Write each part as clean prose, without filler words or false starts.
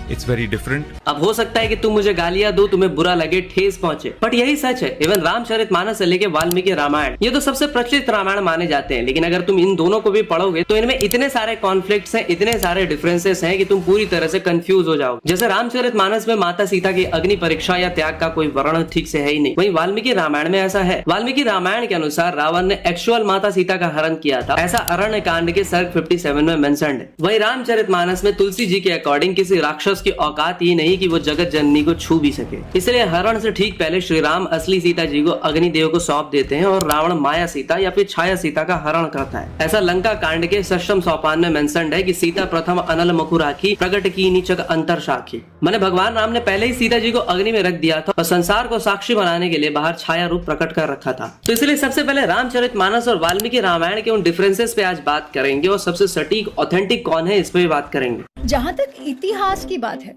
It's very different. अब हो सकता है कि तुम मुझे गालियां दो, तुम्हें बुरा लगे, ठेस पहुंचे, बट यही सच है। इवन रामचरितमानस से लेके वाल्मीकि रामायण, ये तो सबसे प्रचलित रामायण माने जाते हैं। लेकिन अगर तुम इन दोनों को भी पढ़ोगे तो इनमें इतने सारे कॉन्फ्लिक्ट्स हैं, इतने सारे डिफरेंसेस हैं कि तुम पूरी तरह से कंफ्यूज हो जाओगे। जैसे रामचरितमानस में माता सीता की अग्नि परीक्षा या त्याग का कोई वर्णन ठीक से है ही नहीं, वहीं वाल्मीकि रामायण में ऐसा है। वाल्मीकि रामायण के अनुसार रावण ने एक्चुअल माता सीता का हरण किया था, ऐसा अरण्य कांड के सर्ग 57 में मेंशन्ड है। वहीं रामचरितमानस में तुलसी जी के अकॉर्डिंग किसी राक्षस की औकात ही नहीं कि वो जगत जननी को छू भी सके, इसलिए हरण से ठीक पहले श्री राम असली सीता जी को अग्निदेव को सौंप देते हैं और रावण माया सीता या फिर छाया सीता का हरण करता है। ऐसा लंका कांड के षष्ठम सोपान में मेंशन्ड है कि सीता प्रथम अनल मखु राखी, प्रकट की नीचक अंतर साखी। माने भगवान राम ने पहले ही सीता जी को अग्नि में रख दिया था और संसार को साक्षी बनाने के लिए बाहर छाया रूप प्रकट कर रखा था। तो इसलिए सबसे पहले रामचरितमानस और वाल्मीकि रामायण के उन डिफरेंसेस पे आज बात करेंगे और सबसे सटीक ऑथेंटिक कौन है इस पे भी बात करेंगे। जहाँ तक इतिहास की बात है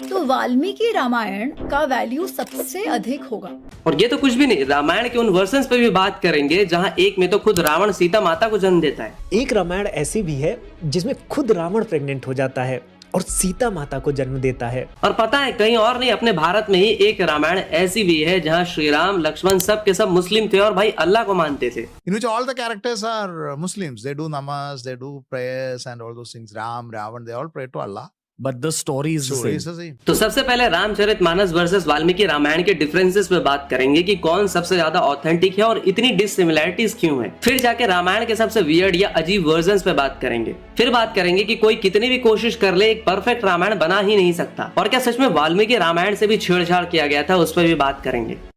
तो वाल्मीकि रामायण का वैल्यू सबसे अधिक होगा। और ये तो कुछ भी नहीं, रामायण के उन वर्जन्स पे भी बात करेंगे जहाँ एक में तो खुद रावण सीता माता को जन्म देता है। एक रामायण ऐसी भी है जिसमें खुद रावण प्रेग्नेंट हो जाता है और सीता माता को जन्म देता है। और पता है कहीं और नहीं, अपने भारत में ही एक रामायण ऐसी भी है जहाँ श्री राम लक्ष्मण सब के सब मुस्लिम थे और भाई अल्लाह को मानते थे। In which all the characters are Muslims. They do namas, they do prayers and all those things. Ram, Ravan, they all pray to Allah. But the story is the same. तो सबसे पहले रामचरितमानस वर्सेस वाल्मीकि रामायण के differences पे बात करेंगे कि कौन सबसे ज्यादा ऑथेंटिक है और इतनी डिससिमिलैरिटीज क्यों है। फिर जाके रामायण के सबसे वियर्ड या अजीब वर्जन्स पे बात करेंगे। फिर बात करेंगे कि कोई कितनी भी कोशिश कर ले एक परफेक्ट रामायण बना ही नहीं सकता, और क्या सच में वाल्मीकि रामायण से भी छेड़छाड़ किया गया था, उस पर भी बात करेंगे।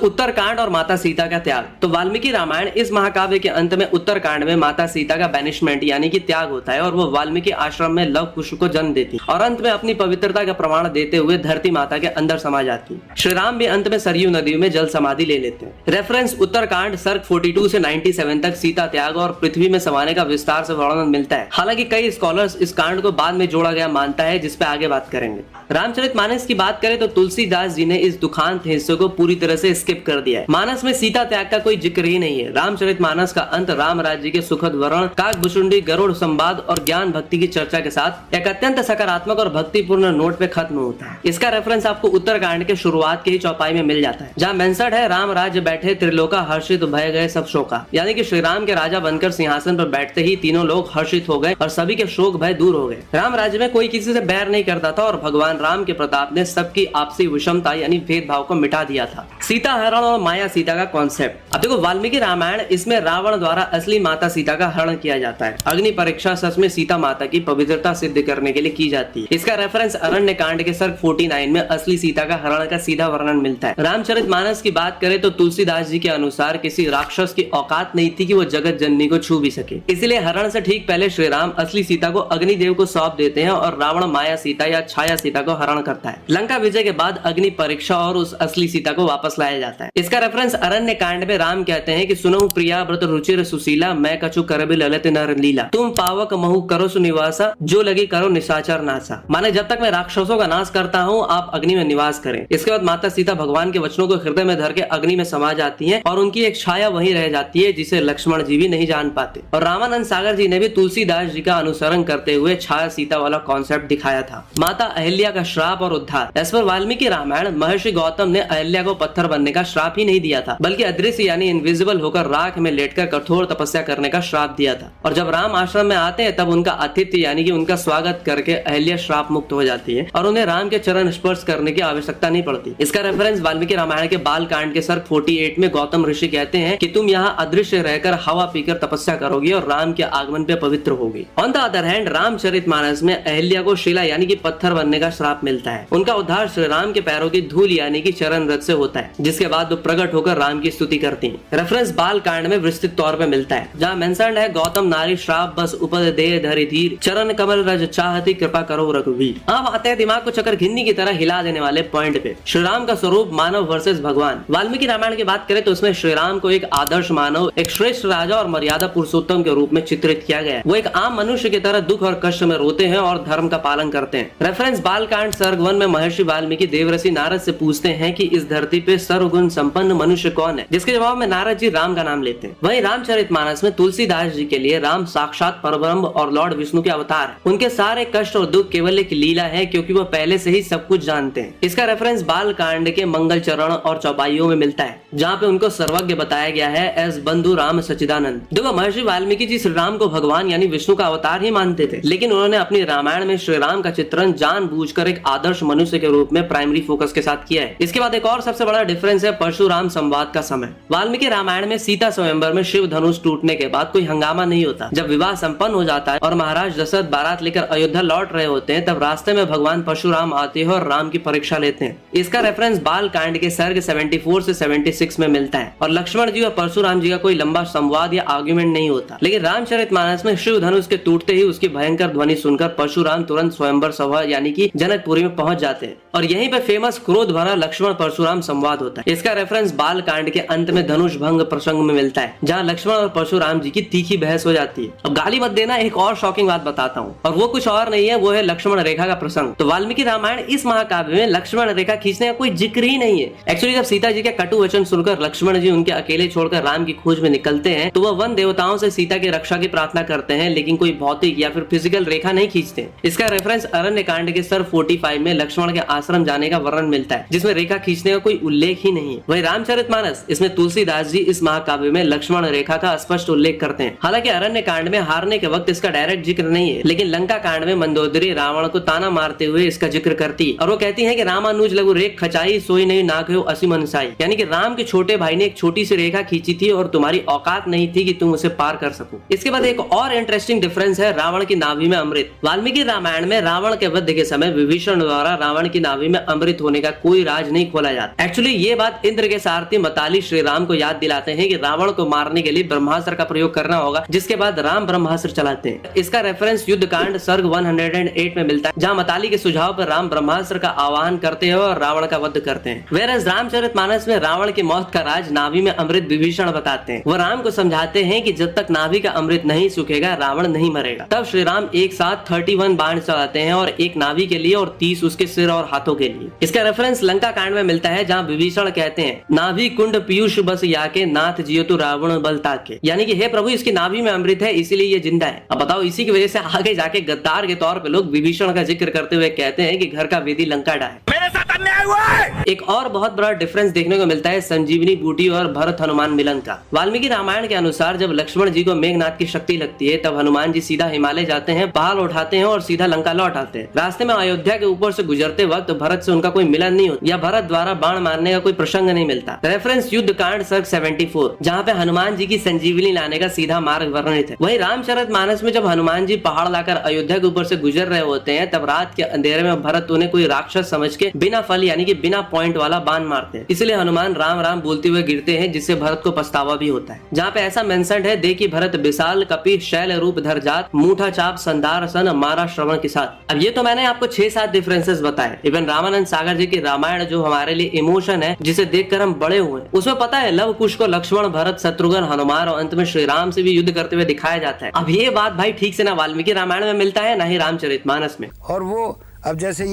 उत्तरकांड और माता सीता का त्याग। तो वाल्मीकि रामायण इस महाकाव्य के अंत में उत्तरकांड में माता सीता का बैनिशमेंट यानी कि त्याग होता है और वो वाल्मीकि आश्रम में लव कुश को जन्म देती और अंत में अपनी पवित्रता का प्रमाण देते हुए धरती माता के अंदर समा जाती। श्री राम भी अंत में सरयू नदी में जल समाधि ले लेते हैं। रेफरेंस उत्तरकांड सर्ग 42 से 97 तक सीता त्याग और पृथ्वी में समाने का विस्तार से वर्णन मिलता है। हालांकि कई स्कॉलर्स इस कांड को बाद में जोड़ा गया मानता है, जिसपे आगे बात करेंगे। रामचरितमानस की बात करें तो तुलसीदास जी ने इस दुखांत हिस्से को पूरी तरह से स्किप कर दिया है। मानस में सीता त्याग का कोई जिक्र ही नहीं है। रामचरितमानस का अंत राम राज्य के सुखद वर्णन, काकभुशुंडी, गरुड़ संवाद और ज्ञान भक्ति की चर्चा के साथ एक अत्यंत सकारात्मक और भक्तिपूर्ण नोट पे खत्म होता है। इसका रेफरेंस आपको उत्तरकांड के शुरुआत के ही चौपाई में मिल जाता है, जहाँ मेंशन्ड है राम राज्य बैठे त्रिलोका हर्षित भय गए सब शोका, यानी कि श्री राम के राजा बनकर सिंहासन पर बैठते ही तीनों लोग हर्षित हो गए और सभी के शोक भय दूर हो गए। राम राज्य में कोई किसी से बैर नहीं करता था और भगवान राम के प्रताप ने सबकी आपसी विषमता यानी भेदभाव को मिटा दिया था। सीता हरण और माया सीता का कॉन्सेप्ट। अब देखो वाल्मीकि रामायण, इसमें रावण द्वारा असली माता सीता का हरण किया जाता है। अग्नि परीक्षा सच में सीता माता की पवित्रता सिद्ध करने के लिए की जाती है। इसका रेफरेंस अरण्य कांड के सर्ग 49 में असली सीता का हरण का सीधा वर्णन मिलता है। रामचरितमानस की बात करें तो तुलसीदास जी के अनुसार किसी राक्षस की औकात नहीं थी कि वो जगत जननी को छू भी सके, इसलिए हरण से ठीक पहले श्री राम असली सीता को अग्निदेव को सौंप देते हैं और रावण माया सीता या छाया सीता को हरण करता है। लंका विजय के बाद अग्नि परीक्षा और उस असली सीता को वापस लाया जाता है। इसका रेफरेंस अरण्य कांड में राम कहते हैं कि सुनो प्रिया व्रत रुचिर सुशीला, मैं कछु करबि ललित नर लीला, तुम पावक महु करो सुनिवासा, जो लगी करो निशाचर नासा। माने जब तक मैं राक्षसों का नाश करता हूँ आप अग्नि में निवास करें। इसके बाद माता सीता भगवान के वचनों को हृदय में धर के अग्नि में समा जाती है और उनकी एक छाया वहीं रह जाती है जिसे लक्ष्मण जी भी नहीं जान पाते। और रामानंद सागर जी ने भी तुलसीदास जी का अनुसरण करते हुए छाया सीता वाला कॉन्सेप्ट दिखाया था। माता अहिल्या का श्राप और उद्धार। एज पर वाल्मीकि रामायण महर्षि गौतम ने अहिल्या को पत्थर बनने का श्राप ही नहीं दिया था, बल्कि अदृश्य यानी इनविजिबल होकर राख में लेटकर कठोर तपस्या करने का श्राप दिया था। और जब राम आश्रम में आते हैं तब उनका आतिथ्य यानी कि उनका स्वागत करके अहिल्या श्राप मुक्त हो जाती है और उन्हें राम के चरण स्पर्श करने की आवश्यकता नहीं पड़ती। इसका रेफरेंस वाल्मीकि रामायण के बाल कांड के सर्ग 48 में गौतम ऋषि कहते हैं कि तुम यहाँ अदृश्य रहकर हवा पीकर तपस्या करोगी और राम के आगमन पे पवित्र होगी। On the other hand Ramcharitmanas में अहिल्या को शिला यानी कि पत्थर बनने का श्राप मिलता है। उनका उद्धार श्री राम के पैरों की धूल यानी कि चरण रथ से होता है, जिसके बाद वो प्रकट होकर राम की स्तुति करती हैं। रेफरेंस बाल कांड में विस्तृत तौर पे मिलता है, जहाँ मेंशन्ड है गौतम नारी श्राप बस उपद दे धरि धीर, चरण कमल रज चाहती कृपा करो रघुवीर। अब आते हैं दिमाग को चक्कर घिन्नी की तरह हिला देने वाले पॉइंट पे, श्री राम का स्वरूप मानव वर्सेस भगवान। वाल्मीकि रामायण की बात करें तो उसमें श्री राम को एक आदर्श मानव, एक श्रेष्ठ राजा और मर्यादा पुरुषोत्तम के रूप में चित्रित किया गया है। वो एक आम मनुष्य की तरह दुख और कष्ट में रोते हैं और धर्म का पालन करते हैं। रेफरेंस बाल कांड सर्ग 1 में महर्षि वाल्मीकि देवऋषि नारद से पूछते हैं कि इस धरती पे सर्वगुण संपन्न मनुष्य कौन है, जिसके जवाब में नारद जी राम का नाम लेते हैं। वहीं रामचरितमानस में तुलसीदास जी के लिए राम साक्षात परब्रह्म और लॉर्ड विष्णु के अवतार हैं। उनके सारे कष्ट और दुख केवल एक लीला है, क्योंकि वो पहले से ही सब कुछ जानते हैं। इसका रेफरेंस बाल कांड के मंगल चरण और चौपाइयों में मिलता है, जहाँ पे उनको सर्वज्ञ बताया गया है एस बंधु राम सच्चिदानंद। देखो, महर्षि वाल्मीकि जी श्री राम को भगवान यानी विष्णु का अवतार ही मानते थे, लेकिन उन्होंने अपनी रामायण में श्री राम का चित्रण जानबूझकर एक आदर्श मनुष्य के रूप में प्राइमरी फोकस के साथ किया है। इसके बाद एक और सबसे बड़ा डिफरेंस है परशुराम संवाद का समय। वाल्मीकि रामायण में सीता स्वयंवर में शिव धनुष टूटने के बाद कोई हंगामा नहीं होता। जब विवाह संपन्न हो जाता है और महाराज दशरथ बारात लेकर अयोध्या लौट रहे होते हैं, तब रास्ते में भगवान परशुराम आते हैं और राम की परीक्षा लेते हैं। इसका रेफरेंस बाल कांड के सर्ग 74 से 76 में मिलता है और लक्ष्मण जी और परशुराम जी का कोई लंबा संवाद या आर्ग्यूमेंट नहीं होता। लेकिन रामचरितमानस में शिव धनुष के टूटते ही उसकी भयंकर ध्वनि सुनकर परशुराम तुरंत स्वयंवर सभा यानी कि जनकपुरी में पहुंच जाते हैं और यहीं पे फेमस क्रोध भरा लक्ष्मण परशुराम संवाद होता है। इसका रेफरेंस बाल कांड के अंत में धनुष भंग प्रसंग में मिलता है, जहाँ लक्ष्मण और परशुराम जी की तीखी बहस हो जाती है। अब गाली मत देना, एक और शॉकिंग बात बताता हूँ, और वो कुछ और नहीं है, वो है लक्ष्मण रेखा का प्रसंग। तो वाल्मीकि रामायण इस महाकाव्य में लक्ष्मण रेखा खींचने का कोई जिक्र ही नहीं है। एक्चुअली जब सीता जी के कटु वचन सुनकर लक्ष्मण जी उनके अकेले छोड़कर राम की खोज में निकलते हैं, तो वह वन देवताओं से सीता की रक्षा की प्रार्थना करते हैं, लेकिन कोई भौतिक या फिर फिजिकल रेखा नहीं खींचते। इसका रेफरेंस अरण्य कांड के सर्ग 45 में लक्ष्मण के आश्रम जाने का वर्णन मिलता है, जिसमें रेखा खींचने का कोई उल्लेख ही नहीं है। वही रामचरितमानस, इसमें तुलसीदास जी इस महाकाव्य में लक्ष्मण रेखा का स्पष्ट उल्लेख करते हैं। हालांकि अरण्य कांड में हारने के वक्त इसका डायरेक्ट जिक्र नहीं है, लेकिन लंका कांड में मंदोदरी रावण को ताना मारते हुए इसका जिक्र करती है और वो कहती है कि रामानुज लघु रेख खचाई सोई नहीं नाक हो असी मनसाई, यानी कि राम के छोटे भाई ने एक छोटी सी रेखा खींची थी और तुम्हारी औकात नहीं थी कि तुम उसे पार कर सको। इसके बाद एक और इंटरेस्टिंग डिफरेंस है रावण की नाभि में अमृत। वाल्मीकि रामायण में रावण के वध के समय विभीषण द्वारा रावण की नाभि में अमृत होने का कोई राज नहीं खोला जाता। एक्चुअली ये बात इंद्र के सारथी मताली श्री राम को याद दिलाते हैं कि रावण को मारने के लिए ब्रह्मास्त्र का प्रयोग करना होगा, जिसके बाद राम ब्रह्मास्त्र चलाते हैं। इसका रेफरेंस युद्ध कांड सर्ग 108 में मिलता है, जहाँ मताली के सुझाव पर राम ब्रह्मास्त्र का आह्वान करते हैं और रावण का वध करते हैं। वेरस रामचरितमानस में रावण की मौत का राज नाभि में अमृत विभीषण बताते हैं। वो राम को समझाते हैं कि जब तक नाभि का अमृत नहीं सूखेगा रावण नहीं मरेगा। तब श्री राम एक साथ 31 बाण चलाते हैं, और एक नाभि के लिए और 30 उसके सिर और हाथों के लिए। इसका रेफरेंस लंका कांड में मिलता है, जहाँ विभीषण कहते हैं नाभि कुंड पीयूष बस याके नाथ जियो तो रावण बल ताके, यानी कि हे प्रभु इसकी नाभि में अमृत है इसीलिए ये जिंदा है। अब बताओ, इसी की वजह से आगे जाके गद्दार के तौर पे लोग विभीषण का जिक्र करते हुए कहते हैं कि घर का वेदी लंका डाहे। मेरे साथ अन्याय हुआ है। एक और बहुत बड़ा डिफरेंस देखने को मिलता है संजीवनी बूटी और भरत हनुमान मिलन का। वाल्मीकि रामायण के अनुसार जब लक्ष्मण जी को मेघनाथ की शक्ति लगती है, तब हनुमान जी सीधा हिमालय जाते हैं, पहाड़ उठाते हैं और सीधा लंका लौट आते हैं। रास्ते में अयोध्या के ऊपर से गुजरते वक्त भरत से उनका कोई मिलन नहीं होता या भरत द्वारा बाण मारने का कोई प्रसंग नहीं मिलता। रेफरेंस युद्ध कांड सर्ग 74, जहाँ पे हनुमान जी की संजीवनी लाने का सीधा मार्ग वर्णित है। वही रामचरितमानस में जब हनुमान जी पहाड़ लाकर अयोध्या के ऊपर से गुजर रहे होते हैं, तब रात के अंधेरे में भरत उन्हें कोई राक्षस समझ के बिना फल यानी कि बिना पॉइंट वाला बाण मारते हैं। इसलिए हनुमान राम राम बोलते हुए गिरते हैं, जिससे भरत को पछतावा भी होता है। जहाँ पे ऐसा मेंशन्ड है, देखी भरत विशाल कपि शैल रूप धर जात मूठा चाप संदार सन मारा श्रवण के साथ। अब ये तो मैंने आपको 6-7 डिफरेंसेस बताए। इवन रामानंद सागर जी की रामायण जो हमारे लिए इमोशन है, जिसे देखकर हम बड़े हुए, उसमें पता है लव कुश को लक्ष्मण भरत शत्रुघ्न हनुमान और अंत में श्री राम से भी युद्ध करते हुए दिखाया जाता है। अब ये बात भाई ठीक से ना वाल्मीकि रामायण में मिलता है, ना ही रामचरितमानस में। और वो अब जैसे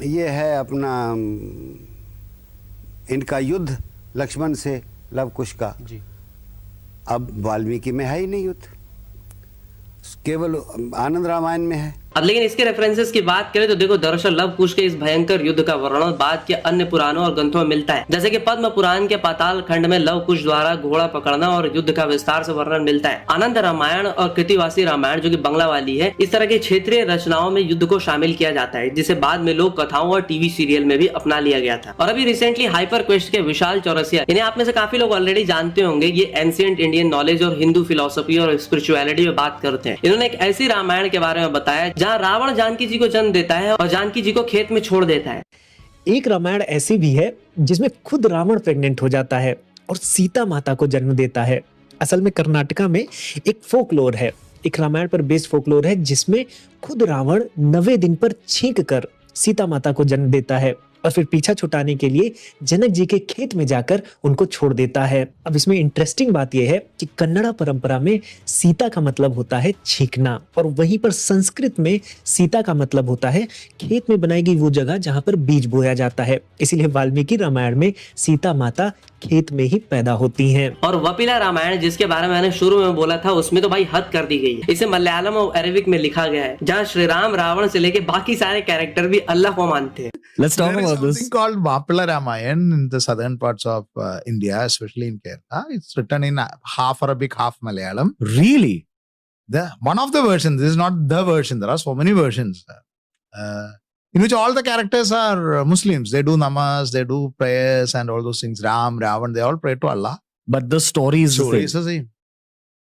ये है अपना इनका युद्ध लक्ष्मण से लव कुश का जी, अब वाल्मीकि में है ही नहीं युद्ध, केवल आनंद रामायण में है। अब लेकिन इसके रेफरेंसेस की बात करें तो देखो, दरअसल लव कुश के इस भयंकर युद्ध का वर्णन बाद के अन्य पुराणों और ग्रंथों में मिलता है। जैसे कि पद्म पुराण के पाताल खंड में लव कुश द्वारा घोड़ा पकड़ना और युद्ध का विस्तार से वर्णन मिलता है। आनंद रामायण और कृतिवासी रामायण जो कि बंगला वाली है, इस तरह की क्षेत्रीय रचनाओं में युद्ध को शामिल किया जाता है, जिसे बाद में लोक कथाओं और टीवी सीरियल में भी अपना लिया गया था। और अभी रिसेंटली हाइपर क्वेस्ट के विशाल चौरसिया, इन्हें आप में से काफी लोग ऑलरेडी जानते होंगे, ये एंशिएंट इंडियन नॉलेज और हिंदू फिलोसफी और स्पिरिचुअलिटी में बात करते हैं। इन्होंने एक ऐसी रामायण के बारे में बताया जहाँ रावण जानकी जी को जन्म देता है और जानकी जी को खेत में छोड़ देता है। एक रामायण ऐसी भी है जिसमें खुद रावण प्रेग्नेंट हो जाता है और सीता माता को जन्म देता है। असल में कर्नाटका में एक फोकलोर है, एक रामायण पर बेस्ड फोकलोर है, जिसमें खुद रावण 9वें दिन पर छींक कर सीता माता को जन्म देता है और फिर पीछा छुटाने के लिए जनक जी के खेत में जाकर उनको छोड़ देता है। अब इसमें इंटरेस्टिंग बात यह है कि कन्नड़ा परंपरा में सीता का मतलब होता है छींकना, और वहीं पर संस्कृत में सीता का मतलब होता है खेत में बनाई गई वो जगह जहां पर बीज बोया जाता है। इसीलिए वाल्मीकि रामायण में सीता माता खेत में ही पैदा होती हैं। और वपीला रामायण जिसके बारे में मैंने शुरू में बोला था, उसमें तो भाई हद कर दी गई है। इसे मलयालम और अरेबिक में लिखा गया है, जहाँ श्री राम रावण से लेके बाकी सारे कैरेक्टर भी अल्लाह को मानते हैं। Let's talk There is about this. something called Vapila Ramayan in the southern parts of India, especially in Kerala. It's written in half Arabic, half Malayalam. Really? One of the versions, this is not the version, there are so many versions, in which all the characters are Muslims. They do namaz, they do prayers and all those things. Ram, Ravan, they all pray to Allah. But the story is Story the is the same.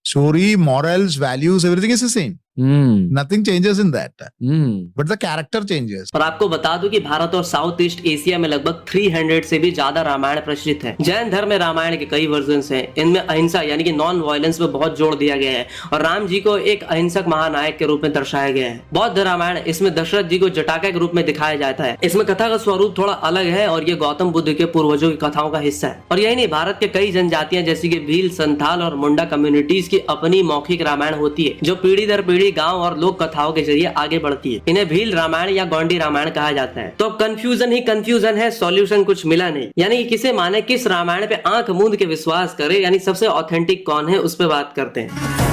Story, morals, values, everything is the same. same. Nothing changes in that. Mm. But the character changes. और आपको बता दूं कि भारत और south east Asia में लगभग 300 से भी ज्यादा रामायण प्रचलित है। जैन धर्म में रामायण के कई वर्जन्स हैं। इनमें अहिंसा यानी कि नॉन वायलेंस पे बहुत जोर दिया गया है और राम जी को एक अहिंसक महानायक के रूप में दर्शाया गया है। बौद्ध रामायण, इसमें दशरथ जी को जटाका के रूप में दिखाया जाता है। इसमें कथा का स्वरूप थोड़ा अलग है और ये गौतम बुद्ध के पूर्वजों की कथाओं का हिस्सा है। और यही नहीं, भारत के कई जनजातियां जैसे कि भील, संथाल और मुंडा कम्युनिटीज की अपनी मौखिक रामायण होती है, जो पीढ़ी दर पीढ़ी गाँव और लोक कथाओं के जरिए आगे बढ़ती है। इन्हें भील रामायण या गोंडी रामायण कहा जाता है। तो अब कंफ्यूजन ही कंफ्यूजन है, सॉल्यूशन कुछ मिला नहीं। यानी कि किसे माने, किस रामायण पे आंख मूंद के विश्वास करे, यानी सबसे ऑथेंटिक कौन है, उस पे बात करते हैं।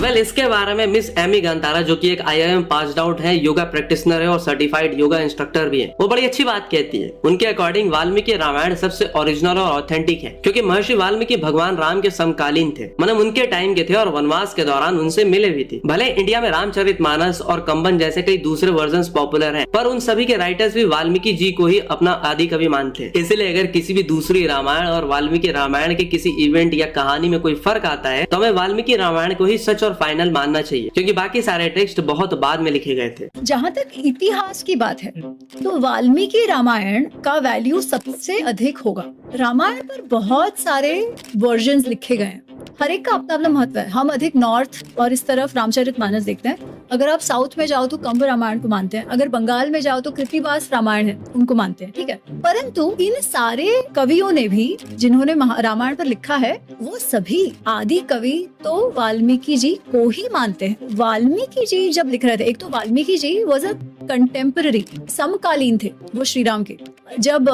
वेल, इसके बारे में मिस एमी गंतारा, जो कि एक IIM पास्ड आउट है, योगा प्रैक्टिशनर है और सर्टिफाइड योगा इंस्ट्रक्टर भी है, वो बड़ी अच्छी बात कहती है। उनके अकॉर्डिंग वाल्मीकि रामायण सबसे ओरिजिनल और ऑथेंटिक है, क्योंकि महर्षि वाल्मीकि भगवान राम के समकालीन थे, मतलब उनके टाइम के थे और वनवास के दौरान उनसे मिले भी थे। भले इंडिया में रामचरितमानस और कंबन जैसे कई दूसरे वर्जन पॉपुलर है, पर उन सभी के राइटर्स भी वाल्मीकि जी को ही अपना आदि कवि मानते हैं। इसलिए अगर किसी भी दूसरी रामायण और वाल्मीकि रामायण के किसी इवेंट या कहानी में कोई फर्क आता है, तो हमें वाल्मीकि रामायण को ही सच और फाइनल मानना चाहिए, क्योंकि बाकी सारे टेक्स्ट बहुत बाद में लिखे गए थे। जहाँ तक इतिहास की बात है, तो वाल्मीकि रामायण का वैल्यू सबसे अधिक होगा। रामायण पर बहुत सारे वर्जन्स लिखे गए हैं, हर एक का अपना अपना महत्व है। हम अधिक नॉर्थ और इस तरफ रामचरितमानस देखते हैं। अगर आप साउथ में जाओ तो कंब रामायण को मानते हैं। अगर बंगाल में जाओ तो कृतिवास रामायण है, उनको मानते हैं, ठीक है। परंतु इन सारे कवियों ने भी जिन्होंने रामायण पर लिखा है, वो सभी आदि कवि तो वाल्मीकि जी को ही मानते हैं। वाल्मीकि जी जब लिख रहे थे, एक तो Valmiki ji was a contemporary, समकालीन थे वो श्री राम के। जब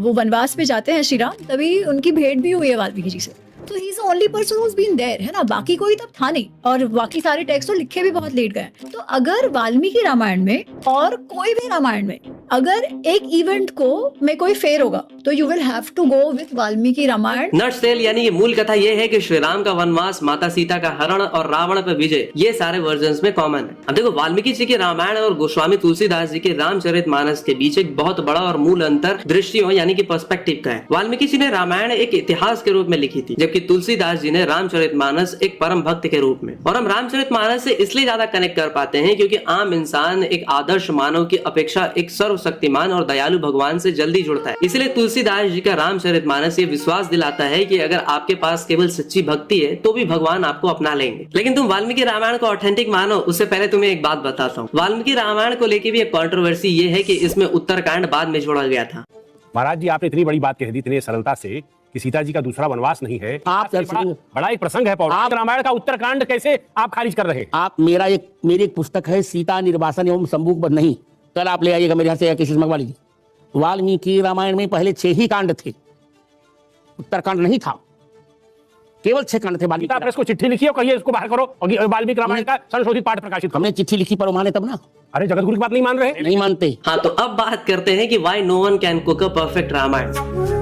वो वनवास में जाते हैं श्री राम, तभी उनकी भेंट भी हुई है वाल्मीकि जी से। तो he is the only person who has been there, है ना। बाकी कोई तब था नहीं, और बाकी सारे टेक्स्ट तो लिखे भी बहुत लेट गए। तो अगर वाल्मीकि रामायण में और कोई भी रामायण में अगर एक इवेंट को में कोई फेर होगा, तो you will have to go with Valmiki Ramayana. Nutshell यानी ये मूल कथा ये है कि श्री राम का वनवास, माता सीता का हरण और रावण पर विजय, ये सारे वर्जन्स में कॉमन है। अब देखो, वाल्मीकि जी के रामायण और गोस्वामी तुलसीदास जी के रामचरितमानस के बीच एक बहुत बड़ा और मूल अंतर दृष्टियों यानी कि पर्सपेक्टिव का है। वाल्मीकि जी ने रामायण एक इतिहास के रूप में लिखी थी, जबकि तुलसीदास जी ने रामचरितमानस एक परम भक्त के रूप में। और हम रामचरितमानस से इसलिए ज्यादा कनेक्ट कर पाते हैं क्योंकि आम इंसान एक आदर्श मानव की अपेक्षा एक सर्वशक्तिमान और दयालु भगवान से जल्दी जुड़ता है। इसलिए तुलसीदास जी का रामचरितमानस ये विश्वास दिलाता है कि अगर आपके पास केवल सच्ची भक्ति है तो भी भगवान आपको अपना लेंगे। लेकिन तुम वाल्मीकि रामायण को ऑथेंटिक मानो, उससे पहले तुम्हें एक बात बताता हूँ। वाल्मीकि रामायण को लेकर भी एक कंट्रोवर्सी ये है कि इसमें उत्तरकांड बाद में जोड़ा गया था। महाराज जी, आपने इतनी बड़ी बात कह दी इतनी सरलता से कि सीता जी का दूसरा वनवास नहीं है। आप बड़ा एक प्रसंग है पौराणिक रामायण का उत्तरकांड कैसे आप खारिज कर रहे हैं? आप मेरी एक पुस्तक है सीता निर्वासन एवं संभोग बध नहीं, कल आप ले आइएगा मेरे यहाँ से या किसी से मंगवा लीजिए। वाल्मीकि रामायण में पहले 6 ही कांड थे, उत्तरकांड नहीं था, केवल 6 कांड थे। गीता प्रेस को चिट्ठी लिखी और कहिए इसको बाहर करो और वाल्मीकि रामायण का संशोधित पाठ प्रकाशित करो। हमने चिट्ठी लिखी पर वो माने तब ना। अरे जगतगुरु की बात नहीं मान रहे? नहीं मानते। हाँ, तो अब बात करते हैं कि why no one can cook a perfect Ramayana.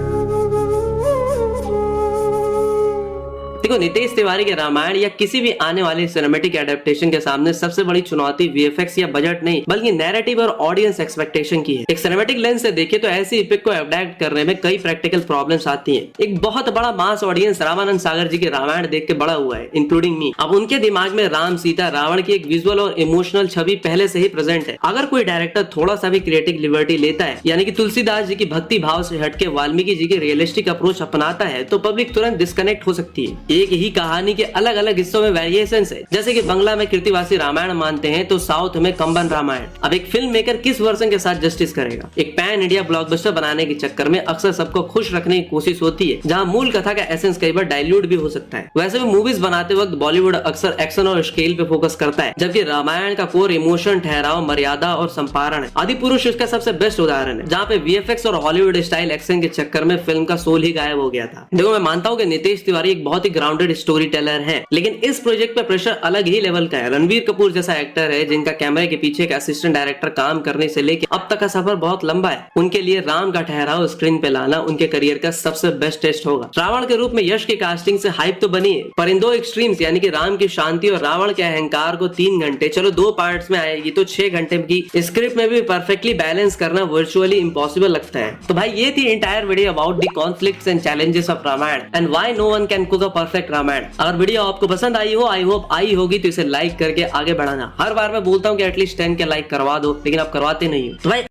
देखो, नितेश तिवारी के रामायण या किसी भी आने वाले सिनेमैटिक एडेप्टेशन के सामने सबसे बड़ी चुनौती VFX या बजट नहीं बल्कि नैरेटिव और ऑडियंस एक्सपेक्टेशन की है। एक सिनेमैटिक लेंस से देखे तो ऐसी इपिक को एडेप्ट करने में कई प्रैक्टिकल प्रॉब्लम्स आती हैं। एक बहुत बड़ा मास ऑडियंस रामानंद सागर जी के रामायण देख के बड़ा हुआ है, इंक्लूडिंग मी। अब उनके दिमाग में राम, सीता, रावण की एक विजुअल और इमोशनल छवि पहले से ही प्रेजेंट है। अगर कोई डायरेक्टर थोड़ा सा भी क्रिएटिव लिबर्टी लेता है, यानी कि तुलसीदास जी की भक्ति भाव से हटके वाल्मीकि जी के रियलिस्टिक अप्रोच अपनाता है, तो पब्लिक तुरंत डिस्कनेक्ट हो सकती है। एक ही कहानी के अलग अलग हिस्सों में वेरिएशन है। जैसे कि बंगला में कृतिवासी रामायण मानते हैं तो साउथ में कंबन रामायण। अब एक फिल्म मेकर किस वर्जन के साथ जस्टिस करेगा? एक पैन इंडिया ब्लॉकबस्टर बनाने के चक्कर में अक्सर सबको खुश रखने की कोशिश होती है, जहां मूल कथा का एसेंस कई बार डाइल्यूट भी हो सकता है। वैसे भी मूवीज बनाते वक्त बॉलीवुड अक्सर एक्शन और स्केल पे फोकस करता है, जबकि रामायण का कोर इमोशन, ठहराव, मर्यादा और संपारण है। आदि पुरुष इसका सबसे बेस्ट उदाहरण है, जहाँ पे वीएफएक्स और हॉलीवुड स्टाइल एक्शन के चक्कर में फिल्म का सोल ही गायब हो गया था। देखो, मैं मानता हूँ कि नितेश तिवारी एक बहुत ही ग्राउंडेड स्टोरी टेलर है, लेकिन इस प्रोजेक्ट पे प्रेशर अलग ही लेवल का है। रणबीर कपूर जैसा एक्टर है जिनका कैमरे के पीछे एक असिस्टेंट डायरेक्टर काम करने से लेकर अब तक का सफर बहुत लंबा है। उनके लिए राम का ठहराव स्क्रीन पे लाना उनके करियर का सबसे बेस्ट टेस्ट होगा। रावण के रूप में यश की कास्टिंग से हाइप तो बनी है, पर इन दो एक्सट्रीम्स यानी कि राम की शांति और रावण के अहंकार को 3 घंटे, चलो 2 पार्ट्स में आएगी तो 6 घंटे की स्क्रिप्ट में भी परफेक्टली बैलेंस करना वर्चुअली इम्पॉसिबल लगता है। तो भाई ये थी entire video about the conflicts and challenges of Ramayana and why no one can cook a perfect Ramayana. अगर वीडियो आपको पसंद आई हो, आई होप आई होगी, तो इसे लाइक करके आगे बढ़ाना। हर बार मैं बोलता हूँ कि एटलीस्ट 10 के लाइक करवा दो, लेकिन आप करवाते नहीं हो। तो भाई